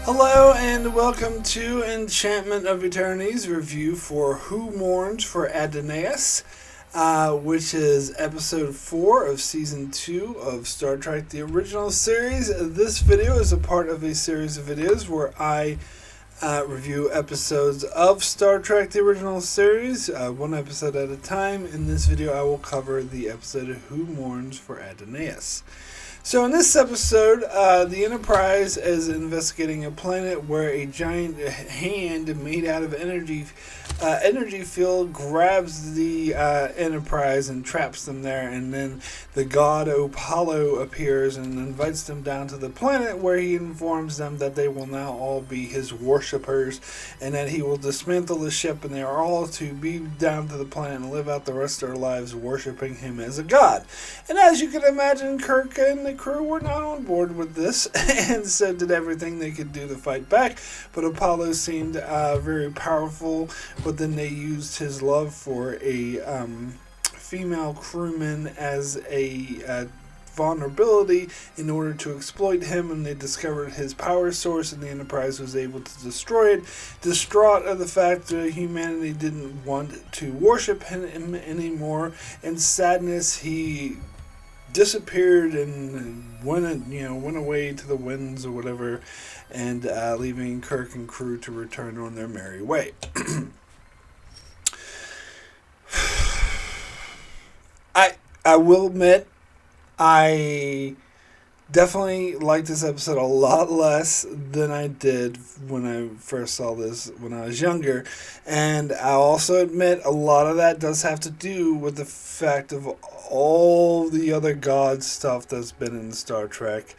Hello and welcome to Enchantment of Eternity's review for Who Mourns for Adonais, which is episode 4 of season 2 of Star Trek the Original Series. This video is a part of a series of videos where I review episodes of Star Trek the Original Series, one episode at a time. In this video I will cover the episode of Who Mourns for Adonais. So in this episode, the Enterprise is investigating a planet where a giant hand made out of energy field grabs the Enterprise and traps them there, and then the god Apollo appears and invites them down to the planet, where he informs them that they will now all be his worshippers and that he will dismantle the ship and they are all to be down to the planet and live out the rest of their lives worshipping him as a god. And as you can imagine, Kirk and the crew were not on board with this and so did everything they could do to fight back, but Apollo seemed very powerful, but then they used his love for a female crewman as a vulnerability in order to exploit him, and they discovered his power source, and the Enterprise was able to destroy it. Distraught at the fact that humanity didn't want to worship him anymore, and sadness, he disappeared and went away to the winds or whatever, and leaving Kirk and crew to return on their merry way. I will admit, I definitely liked this episode a lot less than I did when I first saw this when I was younger. And I also admit a lot of that does have to do with the fact of all the other god stuff that's been in Star Trek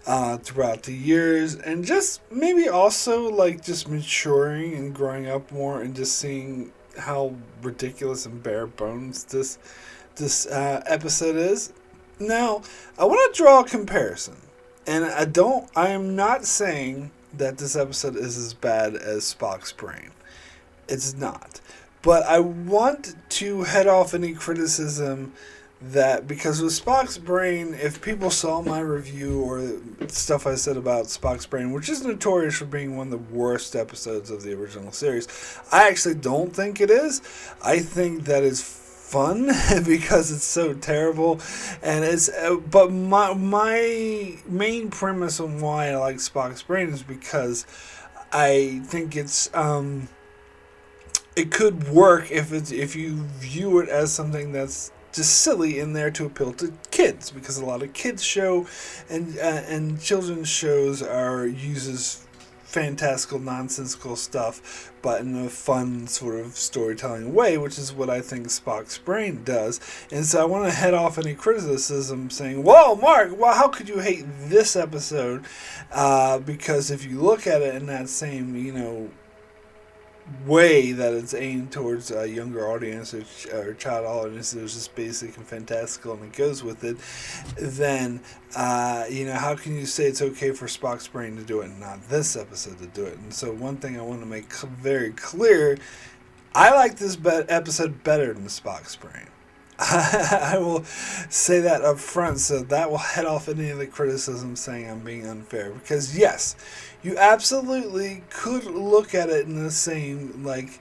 throughout the years. And just maybe also like just maturing and growing up more and just seeing how ridiculous and bare bones this episode is. Now, I want to draw a comparison, and I am not saying that this episode is as bad as Spocks Brain. It's not. But I want to head off any criticism that, because with Spocks Brain, if people saw my review or stuff I said about Spocks Brain, which is notorious for being one of the worst episodes of the original series, I actually don't think it is. I think that is fun because it's so terrible, and it's but my main premise on why I like Spocks Brain is because I think it's it could work if you view it as something that's just silly in there to appeal to kids, because a lot of kids show and children's shows uses fantastical, nonsensical stuff, but in a fun sort of storytelling way, which is what I think Spocks Brain does. And so I want to head off any criticism saying, whoa, Mark, well, how could you hate this episode? Because if you look at it in that same, way that it's aimed towards a younger audience or child audience, it's just basic and fantastical and it goes with it, then how can you say it's okay for Spocks Brain to do it and not this episode to do it? And so one thing I want to make very clear, I like this episode better than Spocks Brain. I will say that up front, so that will head off any of the criticism saying I'm being unfair. Because yes, you absolutely could look at it in the same, like,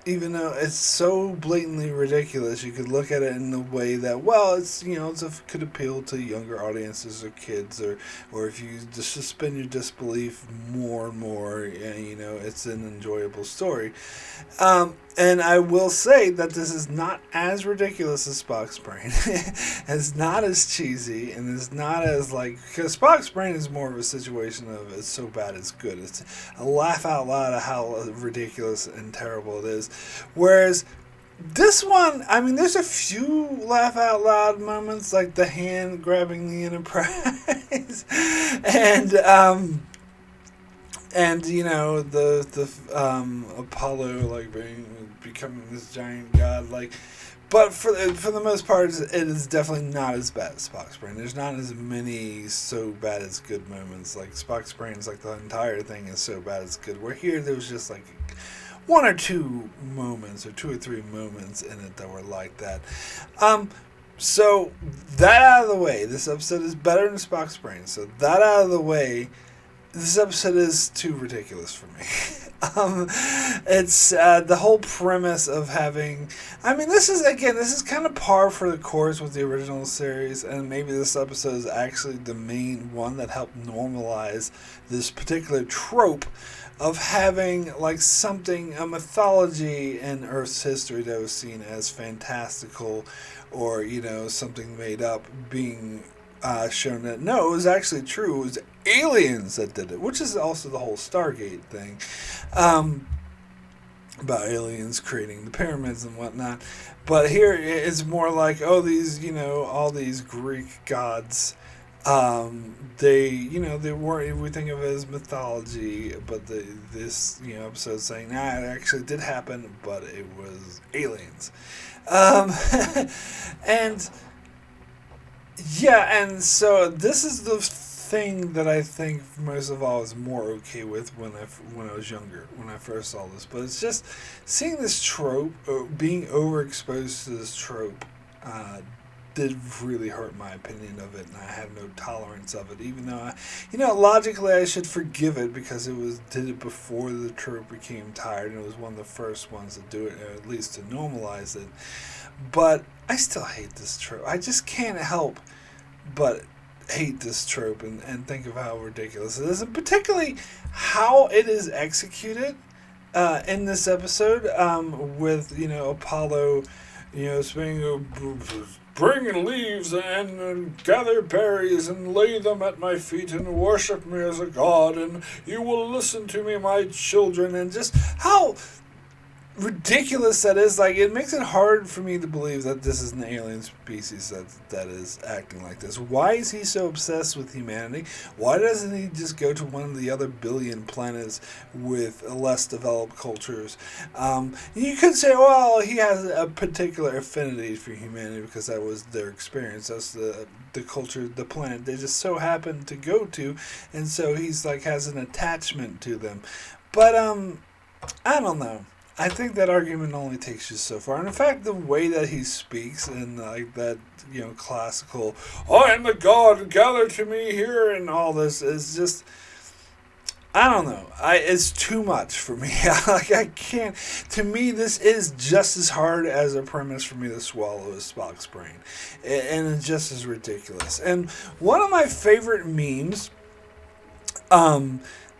even though it's so blatantly ridiculous, you could look at it in the way that, well, it's could appeal to younger audiences or kids, or if you just suspend your disbelief more and more, it's an enjoyable story. And I will say that this is not as ridiculous as Spocks Brain. It's not as cheesy, and it's not as because Spocks Brain is more of a situation of it's so bad it's good. It's a laugh out loud of how ridiculous and terrible it is. Whereas this one, I mean, there's a few laugh out loud moments, like the hand grabbing the Enterprise, and the Apollo becoming this giant god, but for the most part, it is definitely not as bad as Spocks Brain. There's not as many so bad it's good moments. Like Spocks Brain is the entire thing is so bad it's good. Where here there was just one or two moments or two or three moments in it that were like that. So that out of the way, this episode is better than Spocks Brain. So that out of the way, this episode is too ridiculous for me. It's the whole premise of having. I mean, this is kind of par for the course with the original series, and maybe this episode is actually the main one that helped normalize this particular trope of having like something, a mythology in Earth's history that was seen as fantastical, or something made up, being shown that no, it was actually true. It was aliens that did it, which is also the whole Stargate thing, about aliens creating the pyramids and whatnot. But here it's more like, oh, these all these Greek gods. They weren't. We think of it as mythology, but this episode saying, nah, it actually did happen, but it was aliens, and. Yeah, and so this is the thing that I think most of all I was more okay with when I was younger, when I first saw this. But it's just seeing this trope, being overexposed to this trope, did really hurt my opinion of it, and I have no tolerance of it. Even though logically I should forgive it because did it before the trope became tired, and it was one of the first ones to do it, or at least to normalize it. But I still hate this trope. I just can't help but hate this trope and think of how ridiculous it is, and particularly how it is executed in this episode, with Apollo, bring leaves and gather berries and lay them at my feet and worship me as a god, and you will listen to me, my children, and just how ridiculous that is. Like, it makes it hard for me to believe that this is an alien species that is acting like this. Why is he so obsessed with humanity? Why doesn't he just go to one of the other billion planets with less developed cultures? You could say, well, he has a particular affinity for humanity because that was their experience. That's the culture, the planet they just so happened to go to, and so he's like has an attachment to them. But I don't know. I think that argument only takes you so far. And in fact, the way that he speaks and like that, classical, I am the god, gather to me here, and all this is just, I don't know. It's too much for me. I can't. To me, this is just as hard as a premise for me to swallow as Spocks Brain, and it's just as ridiculous. And one of my favorite memes,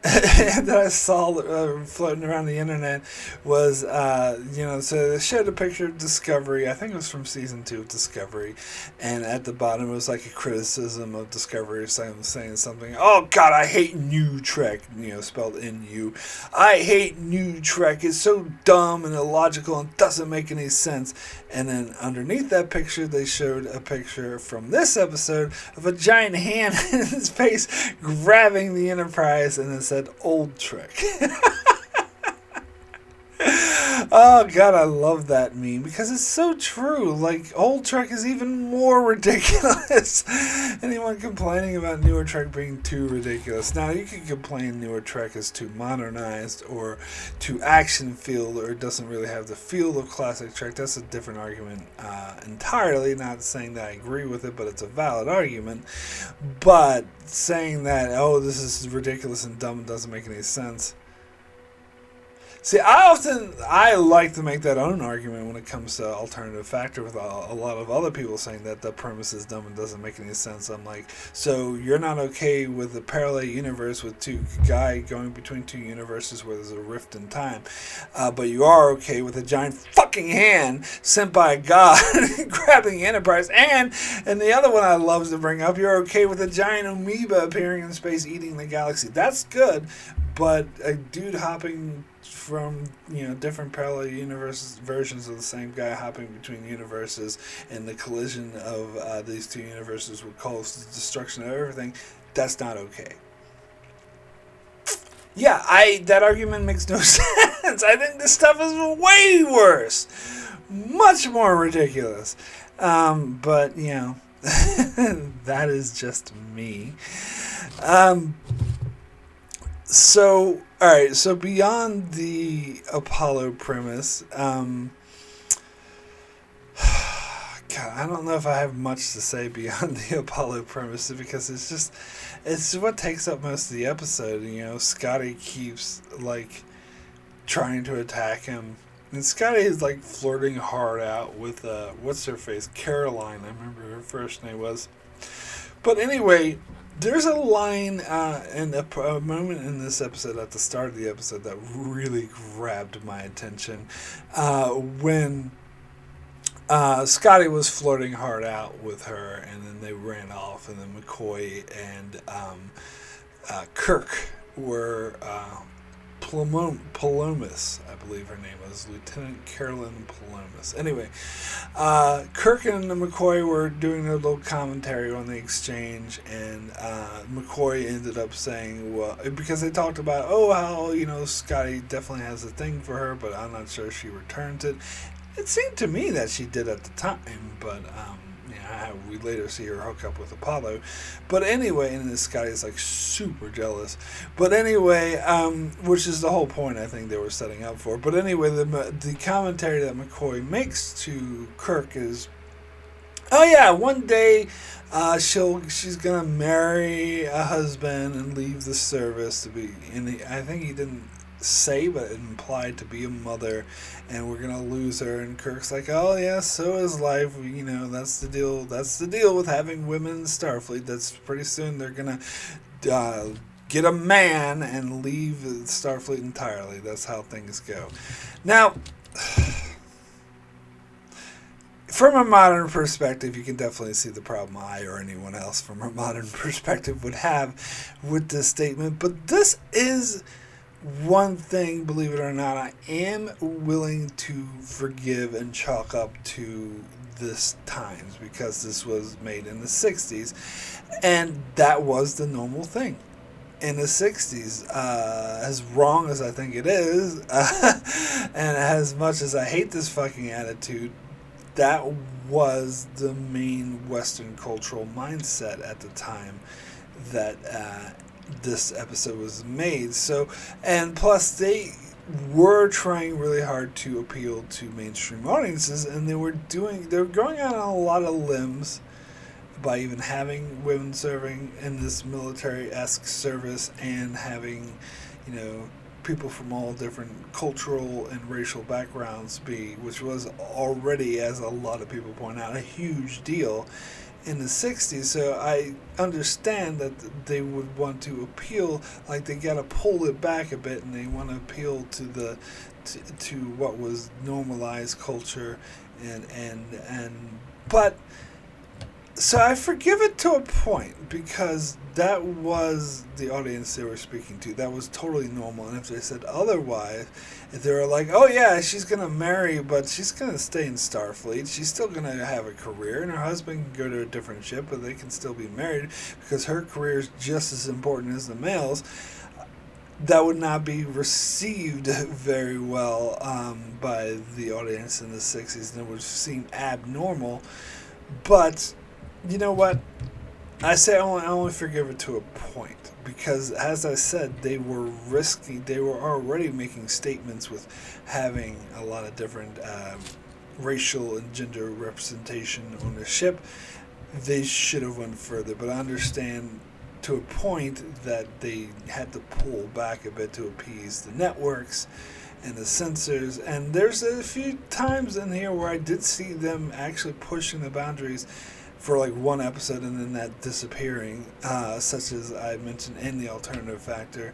that I saw floating around the internet was, so they showed a picture of Discovery. I think it was from season 2 of Discovery, and at the bottom it was like a criticism of Discovery, saying something. Oh God, I hate New Trek. Spelled N-U. I hate New Trek. It's so dumb and illogical and doesn't make any sense. And then underneath that picture, they showed a picture from this episode of a giant hand in his face grabbing the Enterprise, and it said Old Trek. Oh God, I love that meme because it's so true. Like, Old Trek is even more ridiculous. Anyone complaining about newer Trek being too ridiculous? Now, you can complain newer Trek is too modernized or too action-filled, or it doesn't really have the feel of classic Trek. That's a different argument entirely. Not saying that I agree with it, but it's a valid argument. But saying that, oh, this is ridiculous and dumb and doesn't make any sense. See, I like to make that own argument when it comes to alternative factor with a lot of other people saying that the premise is dumb and doesn't make any sense. I'm like, so you're not okay with a parallel universe with two guy going between two universes where there's a rift in time, but you are okay with a giant fucking hand sent by a god grabbing the Enterprise, and the other one I love to bring up, you're okay with a giant amoeba appearing in space eating the galaxy. That's good, but a dude hopping from different parallel universes, versions of the same guy hopping between universes, and the collision of these two universes would cause the destruction of everything. That's not okay. Yeah, that argument makes no sense. I think this stuff is way worse, much more ridiculous. But that is just me. So, alright, so beyond the Apollo premise, God, God, I don't know if I have much to say beyond the Apollo premise because it's what takes up most of the episode. Scotty keeps like trying to attack him, and Scotty is like flirting hard out with what's her face, Caroline. I remember her first name was. But anyway, there's a line and a moment in this episode at the start of the episode that really grabbed my attention when Scotty was flirting hard out with her, and then they ran off, and then McCoy and Kirk were Palomas, I believe her name was, Lieutenant Carolyn Palomas. Anyway, Kirk and McCoy were doing a little commentary on the exchange, and McCoy ended up saying, well, because they talked about, how, Scotty definitely has a thing for her, but I'm not sure she returns it. It seemed to me that she did at the time, but we later see her hook up with Apollo. But anyway, and this guy is like super jealous. But anyway, which is the whole point I think they were setting up for. But anyway, the commentary that McCoy makes to Kirk is, oh yeah, one day she's gonna marry a husband and leave the service to be. And I think he didn't say, but it implied to be a mother, and we're gonna lose her. And Kirk's like, oh yeah, so is life. That's the deal. That's the deal with having women in Starfleet. That's pretty soon they're gonna get a man and leave Starfleet entirely. That's how things go. Now, from a modern perspective, you can definitely see the problem I or anyone else from a modern perspective would have with this statement. But this is one thing, believe it or not, I am willing to forgive and chalk up to this times, because this was made in the 60s, and that was the normal thing in the 60s. As wrong as I think it is, and as much as I hate this fucking attitude, that was the main Western cultural mindset at the time that this episode was made. So, and plus they were trying really hard to appeal to mainstream audiences, and they were going out on a lot of limbs by even having women serving in this military-esque service, and having, people from all different cultural and racial backgrounds which was already, as a lot of people point out, a huge deal in the 60s. So I understand that they would want to appeal, like they got to pull it back a bit, and they want to appeal to to what was normalized culture, but so I forgive it to a point, because that was the audience they were speaking to. That was totally normal. And if they said otherwise, if they were like, oh yeah, she's going to marry, but she's going to stay in Starfleet, she's still going to have a career, and her husband can go to a different ship, but they can still be married because her career is just as important as the male's, that would not be received very well by the audience in the 60s, and it would seem abnormal. But you know what? I say I only forgive it to a point, because, as I said, they were risky. They were already making statements with having a lot of different racial and gender representation on the ship. They should have went further, but I understand to a point that they had to pull back a bit to appease the networks and the censors. And there's a few times in here where I did see them actually pushing the boundaries for like one episode, and then that disappearing, such as I mentioned in the alternative factor,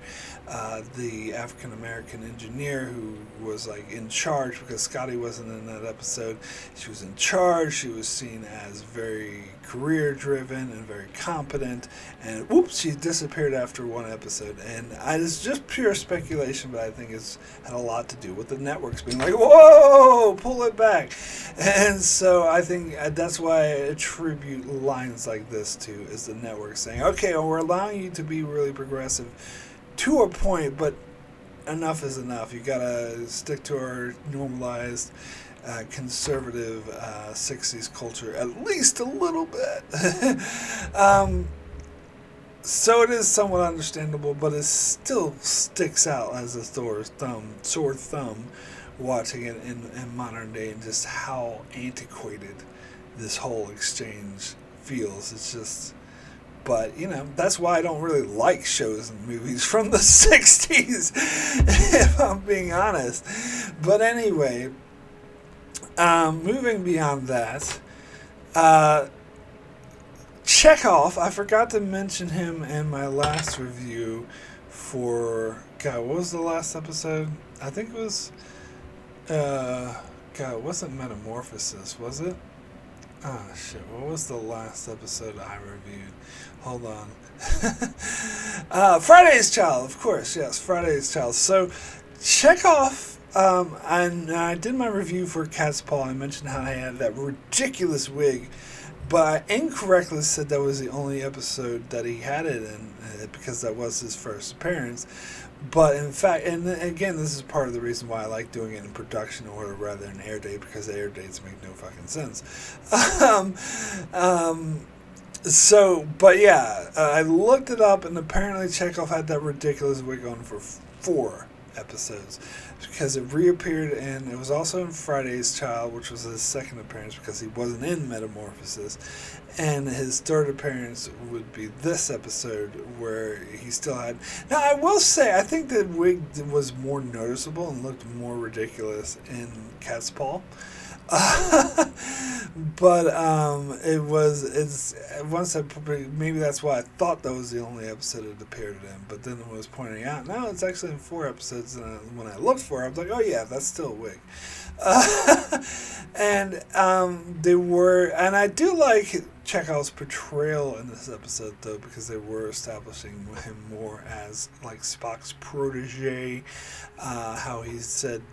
the African American engineer who was like in charge, because Scotty wasn't in that episode. She was in charge. She was seen as very career driven and very competent, and whoops, she disappeared after one episode. And it's just pure speculation, but I think it's had a lot to do with the networks being like, whoa, pull it back. And so I think that's why I attribute lines like this to, is the network saying, okay, well, we're allowing you to be really progressive to a point, but enough is enough. You gotta stick to our normalized conservative 60s culture at least a little bit. So it is somewhat understandable, but it still sticks out as a sore thumb watching it in modern day, and just how antiquated this whole exchange feels. It's just, but that's why I don't really like shows and movies from the 60s, if I'm being honest. But anyway, moving beyond that, Chekhov, I forgot to mention him in my last review for, God, what was the last episode? I think it was, God, it wasn't Metamorphosis, was it? Oh, shit, what was the last episode I reviewed? Hold on. Friday's Child, of course, yes, Friday's Child. So, Chekhov, and I did my review for Cat's Paw. I mentioned how I had that ridiculous wig, but I incorrectly said that was the only episode that he had it in, because that was his first appearance. But in fact, and again, this is part of the reason why I like doing it in production order rather than air date, because the air dates make no fucking sense. So, but yeah, I looked it up, and apparently Chekhov had that ridiculous wig on for 4 episodes, because it reappeared, and it was also in Friday's Child, which was his second appearance because he wasn't in Metamorphosis, and his third appearance would be this episode where he still had. Now I will say, I think the wig was more noticeable and looked more ridiculous in Cat's Paw. But it's once maybe that's why I thought that was the only episode it appeared in, but then it was pointing out, no, it's actually in 4 episodes, and when I looked for it, I was like, oh yeah, that's still a wig. And I do like Chekhov's portrayal in this episode, though, because they were establishing him more as like Spock's protege, how he said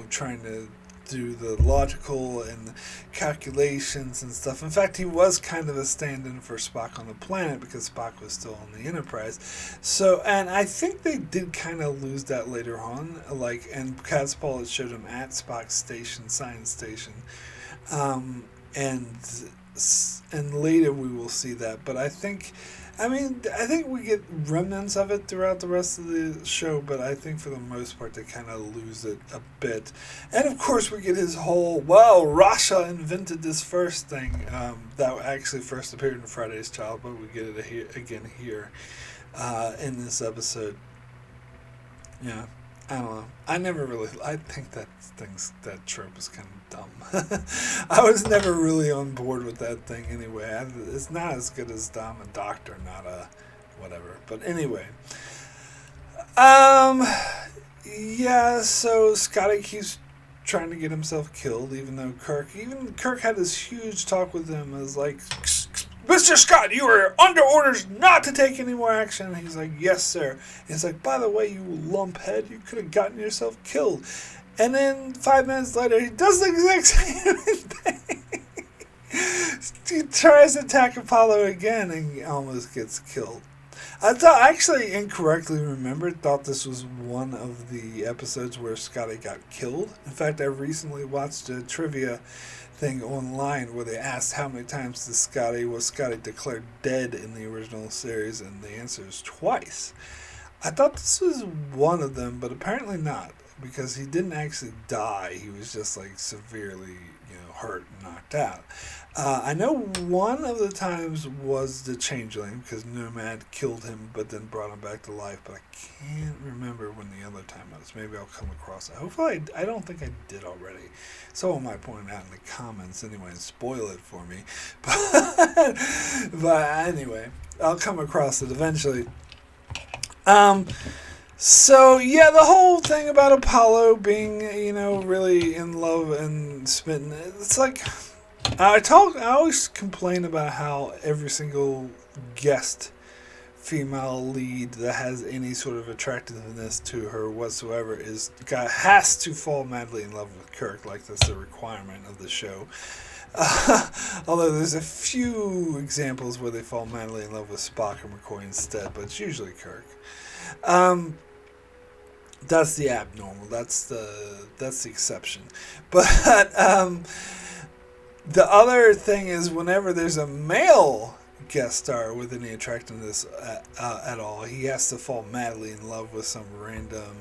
trying to do the logical and calculations and stuff. In fact, he was kind of a stand-in for Spock on the planet because Spock was still on the Enterprise. So, and I think they did kind of lose that later on. Like, and Cat's Paw showed him at Spock's station, science station. And later we will see that. But I think we get remnants of it throughout the rest of the show, but I think for the most part they kind of lose it a bit. And of course we get his whole, Rasha invented this first thing that actually first appeared in Friday's Child, but we get it again here in this episode. Yeah, I don't know. I think that trope is kind of dumb. I was never really on board with that thing anyway. It's not as good as I'm a doctor, not a whatever. But anyway. Yeah, so Scotty keeps trying to get himself killed, even though Kirk had this huge talk with him as like, Mr. Scott, you are under orders not to take any more action. And he's like, yes, sir. And he's like, by the way, you lumphead, you could have gotten yourself killed. And then 5 minutes later, he does the exact same thing. He tries to attack Apollo again and he almost gets killed. I actually incorrectly thought this was one of the episodes where Scotty got killed. In fact, I recently watched a trivia thing online where they asked how many times was Scotty declared dead in the original series, and the answer is twice. I thought this was one of them, but apparently not, because he didn't actually die. He was just like severely, hurt and knocked out. I know one of the times was the Changeling, because Nomad killed him but then brought him back to life, but I can't remember when the other time was. Maybe I'll come across it. Hopefully, I don't think I did already. Someone might point it out in the comments anyway and spoil it for me. But anyway, I'll come across it eventually. So, yeah, the whole thing about Apollo being, really in love and smitten, it's like, I always complain about how every single guest female lead that has any sort of attractiveness to her whatsoever has to fall madly in love with Kirk, like that's the requirement of the show. Although there's a few examples where they fall madly in love with Spock or McCoy instead, but it's usually Kirk. That's the abnormal. That's the exception. But the other thing is, whenever there's a male guest star with any attractiveness at all, he has to fall madly in love with some random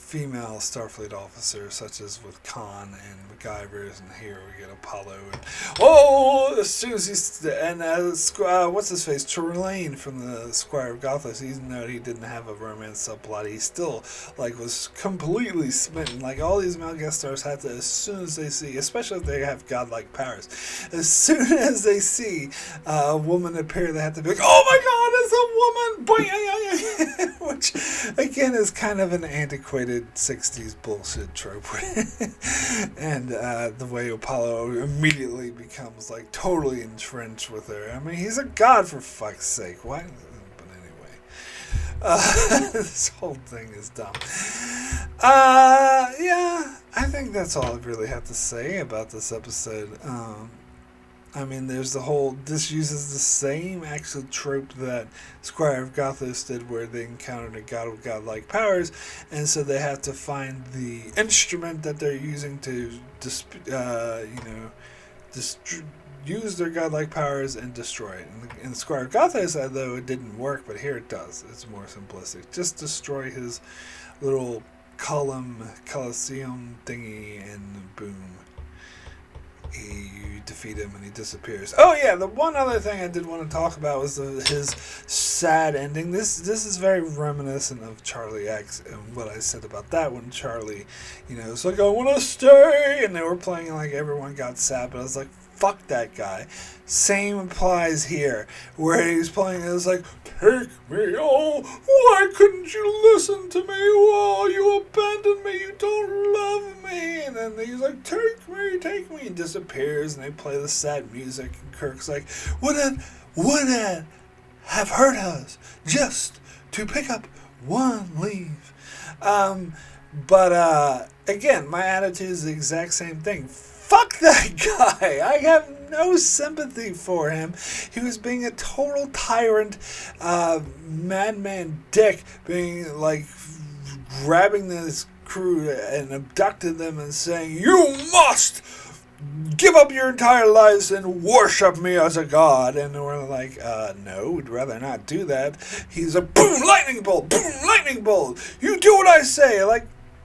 female Starfleet officers, such as with Khan and MacGyver's, and here we get Apollo. And as soon as he's what's his face, Trelane from the Squire of Gothos, even though he didn't have a romance subplot, he still was completely smitten. All these male guest stars had to, as soon as they see, especially if they have godlike powers, as soon as they see a woman appear, they have to be like, "Oh my God, it's a woman!" Which again is kind of an antiquated 60s bullshit trope. And the way Apollo immediately becomes totally entrenched with her. I mean, he's a god, for fuck's sake. Why? But anyway, this whole thing is dumb. Yeah, I think that's all I really have to say about this episode. I mean, there's this uses the same actual trope that Squire of Gothos did, where they encountered a god with godlike powers, and so they have to find the instrument that they're using to use their godlike powers and destroy it. In Squire of Gothos, though, it didn't work, but here it does. It's more simplistic. Just destroy his little Colosseum thingy, and boom. You defeat him and he disappears. Oh yeah, the one other thing I did want to talk about was his sad ending. This is very reminiscent of Charlie X and what I said about that when Charlie, it's like, "I want to stay," and they were playing everyone got sad, but I was like, fuck that guy. Same applies here, where he's playing, it's like, "Take me, why couldn't you listen to me? You abandoned me, you don't love me." And then he's like, take me, and disappears, and they play the sad music, and Kirk's like, would it have hurt us just to pick up one leaf? But again, my attitude is the exact same thing. Fuck that guy. I have no sympathy for him. He was being a total tyrant, madman dick, being grabbing this crew and abducted them and saying, "You must give up your entire lives and worship me as a god." And we're like, no, we'd rather not do that. He's a boom, lightning bolt, you do what I say.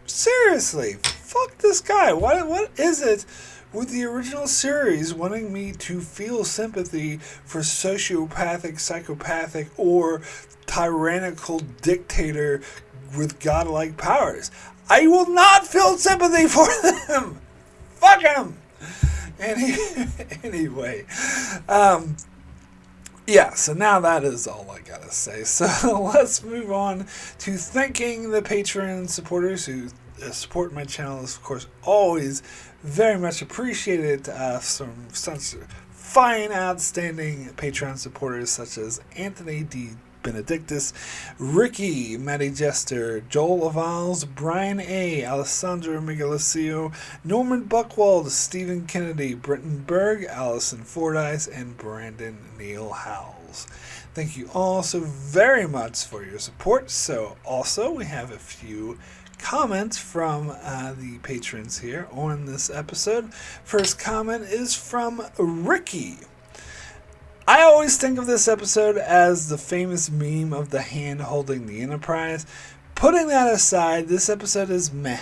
Seriously, fuck this guy. What is it with the original series wanting me to feel sympathy for sociopathic, psychopathic, or tyrannical dictator with godlike powers? I will not feel sympathy for them. Fuck him. Anyway, yeah, so now that is all I gotta say. So let's move on to thanking the Patreon supporters who support my channel. Is, of course, always very much appreciated from such fine, outstanding Patreon supporters such as Anthony D. Benedictus, Ricky, Matty Jester, Joel Avals, Brian A., Alessandro Miguelesio, Norman Buckwald, Stephen Kennedy, Britton Berg, Allison Fordyce, and Brandon Neal Howells. Thank you all so very much for your support. So also we have a few comments from the patrons here on this episode. First comment is from Ricky. "I always think of this episode as the famous meme of the hand holding the Enterprise. Putting that aside, this episode is meh.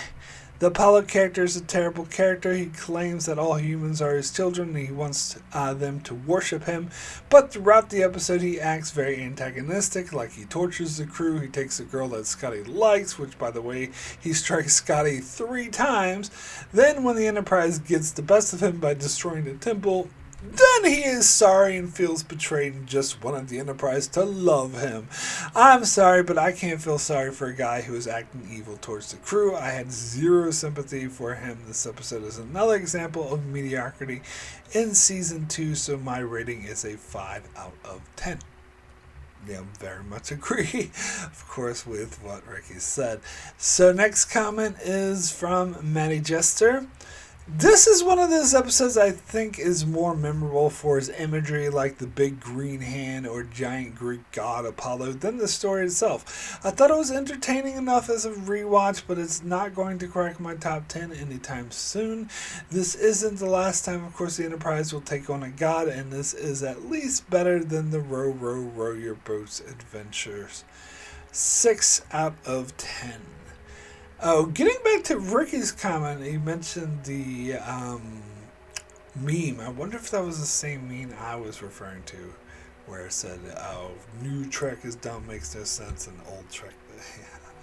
The Apollo character is a terrible character. He claims that all humans are his children and he wants them to worship him. But throughout the episode, he acts very antagonistic, like he tortures the crew. He takes a girl that Scotty likes, which, by the way, he strikes Scotty 3 times. Then when the Enterprise gets the best of him by destroying the temple, then he is sorry and feels betrayed and just wanted the Enterprise to love him. I'm sorry, but I can't feel sorry for a guy who is acting evil towards the crew. I had zero sympathy for him. This episode is another example of mediocrity in Season 2, so my rating is a 5 out of 10. Yeah, very much agree, of course, with what Ricky said. So next comment is from Matty Jester. This is one of those episodes I think is more memorable for its imagery, like the big green hand or giant Greek god Apollo, than the story itself. I thought it was entertaining enough as a rewatch, but it's not going to crack my top 10 anytime soon. This isn't the last time, of course, the Enterprise will take on a god, and this is at least better than the row, row, row your boats adventures. 6 out of 10. Oh, getting back to Ricky's comment, he mentioned the meme. I wonder if that was the same meme I was referring to, where it said, "Oh, new Trek is dumb, makes no sense, and old Trek."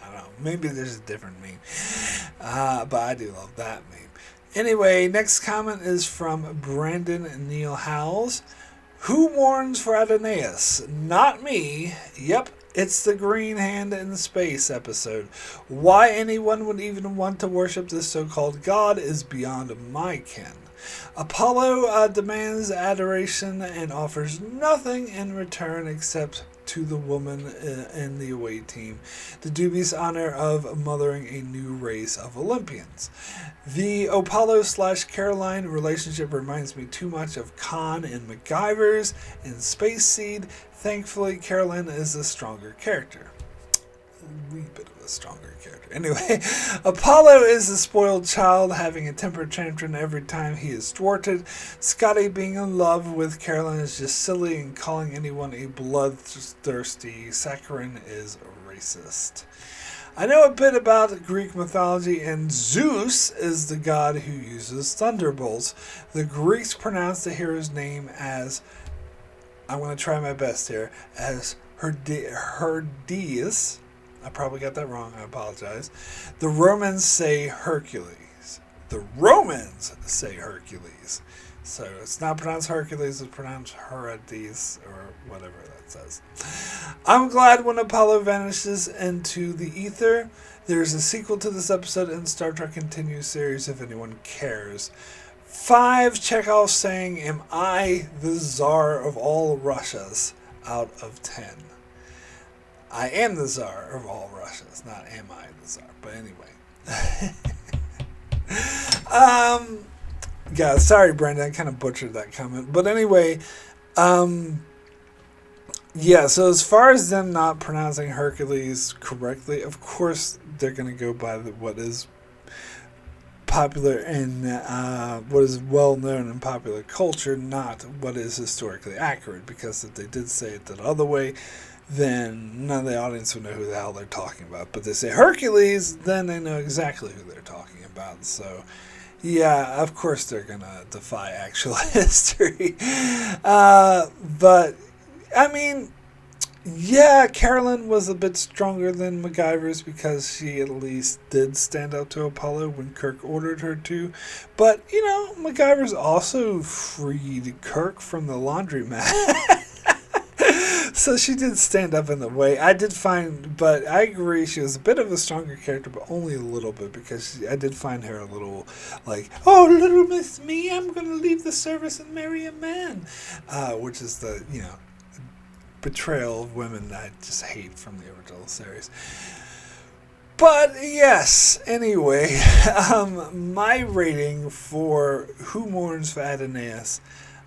I don't know. Maybe there's a different meme, but I do love that meme. Anyway, next comment is from Brandon Neil Howells. Who mourns for Adonais? Not me. Yep, it's the Green Hand in Space episode. Why anyone would even want to worship this so-called god is beyond my ken. Apollo demands adoration and offers nothing in return except to the woman in the away team the dubious honor of mothering a new race of Olympians. The Apollo/Caroline relationship reminds me too much of Khan and MacGyver's and Space Seed. Thankfully, Carolyn is a stronger character. A wee bit of a stronger character. Anyway, Apollo is a spoiled child, having a temper tantrum every time he is thwarted. Scotty being in love with Carolyn is just silly, and calling anyone a bloodthirsty saccharine is racist. I know a bit about Greek mythology, and Zeus is the god who uses thunderbolts. The Greeks pronounced the hero's name as, I'm going to try my best here, as Herdeus. I probably got that wrong. I apologize. The Romans say Hercules. The Romans say Hercules. So it's not pronounced Hercules, it's pronounced Herdes, or whatever that says. I'm glad when Apollo vanishes into the ether. There's a sequel to this episode in Star Trek Continues series if anyone cares. 5, Chekhov saying, "Am I the Tsar of all Russias?" out of 10. I am the Tsar of all Russias, not am I the Tsar. But anyway. Yeah, sorry, Brandon. I kind of butchered that comment. But anyway, yeah, so as far as them not pronouncing Hercules correctly, of course they're going to go by what is popular and what is well known in popular culture, not what is historically accurate. Because if they did say it the other way, then none of the audience would know who the hell they're talking about. But they say Hercules, then they know exactly who they're talking about. So, yeah, of course they're going to defy actual history. But, I mean, yeah, Carolyn was a bit stronger than MacGyver's because she at least did stand up to Apollo when Kirk ordered her to. But, you know, MacGyver's also freed Kirk from the laundromat. So she did stand up in the way. But I agree, she was a bit of a stronger character, but only a little bit, because I did find her a little like, "Oh, little Miss Me, I'm going to leave the service and marry a man," which is the, betrayal of women I just hate from the original series. But yes, anyway, my rating for Who Mourns for Adonais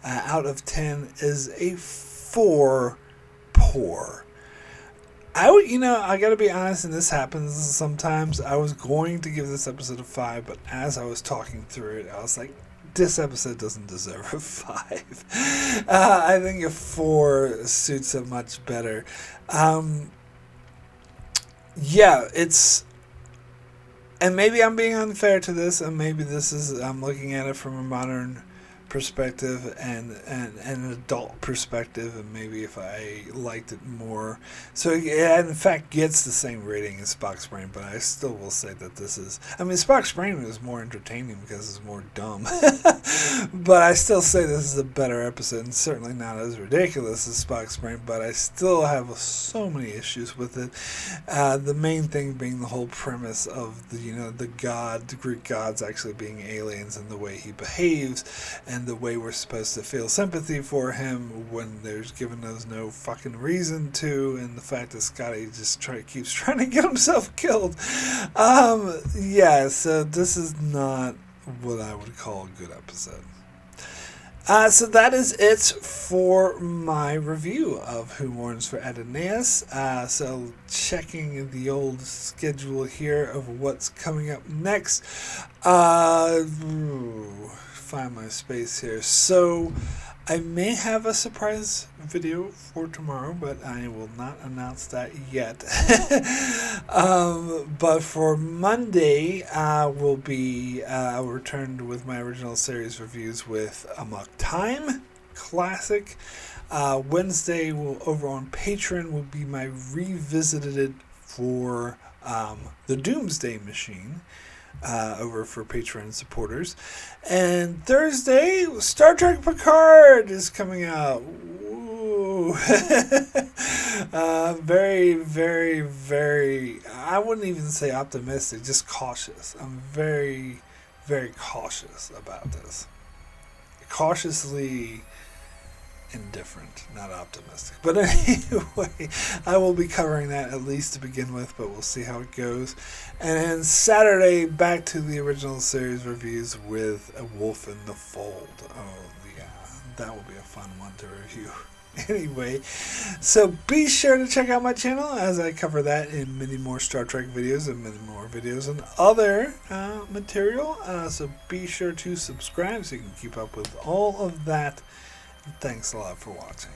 out of 10 is a 4. Poor. I gotta be honest, and this happens sometimes. I was going to give this episode a 5, but as I was talking through it, I was like, this episode doesn't deserve a 5. I think a 4 suits it much better. Yeah, it's, and maybe I'm being unfair to this, and maybe I'm looking at it from a modern perspective and an adult perspective, and maybe if I liked it more. So it in fact gets the same rating as Spocks Brain, but I still will say that Spocks Brain was more entertaining because it's more dumb. But I still say this is a better episode, and certainly not as ridiculous as Spocks Brain, but I still have so many issues with it. The main thing being the whole premise of the Greek gods actually being aliens, and the way he behaves, and the way we're supposed to feel sympathy for him when there's given us no fucking reason to, and the fact that Scotty just keeps trying to get himself killed. Yeah, so this is not what I would call a good episode. So that is it for my review of Who Mourns for Adonais. So checking the old schedule here of what's coming up next. Find my space here. So I may have a surprise video for tomorrow, but I will not announce that yet. But for Monday, will be I'll return with my original series reviews with Amok Time Classic. Wednesday, over on Patreon, will be my revisited for the Doomsday Machine. Over for Patreon supporters. And Thursday, Star Trek Picard is coming out. Woo. Very, very, very, I wouldn't even say optimistic, just cautious. I'm very, very cautious about this. Cautiously indifferent, not optimistic. But anyway, I will be covering that at least to begin with, but we'll see how it goes. And then Saturday, back to the original series reviews with A Wolf in the Fold. Oh, yeah, that will be a fun one to review. Anyway, so be sure to check out my channel as I cover that in many more Star Trek videos and many more videos and other material. So be sure to subscribe so you can keep up with all of that. Thanks a lot for watching.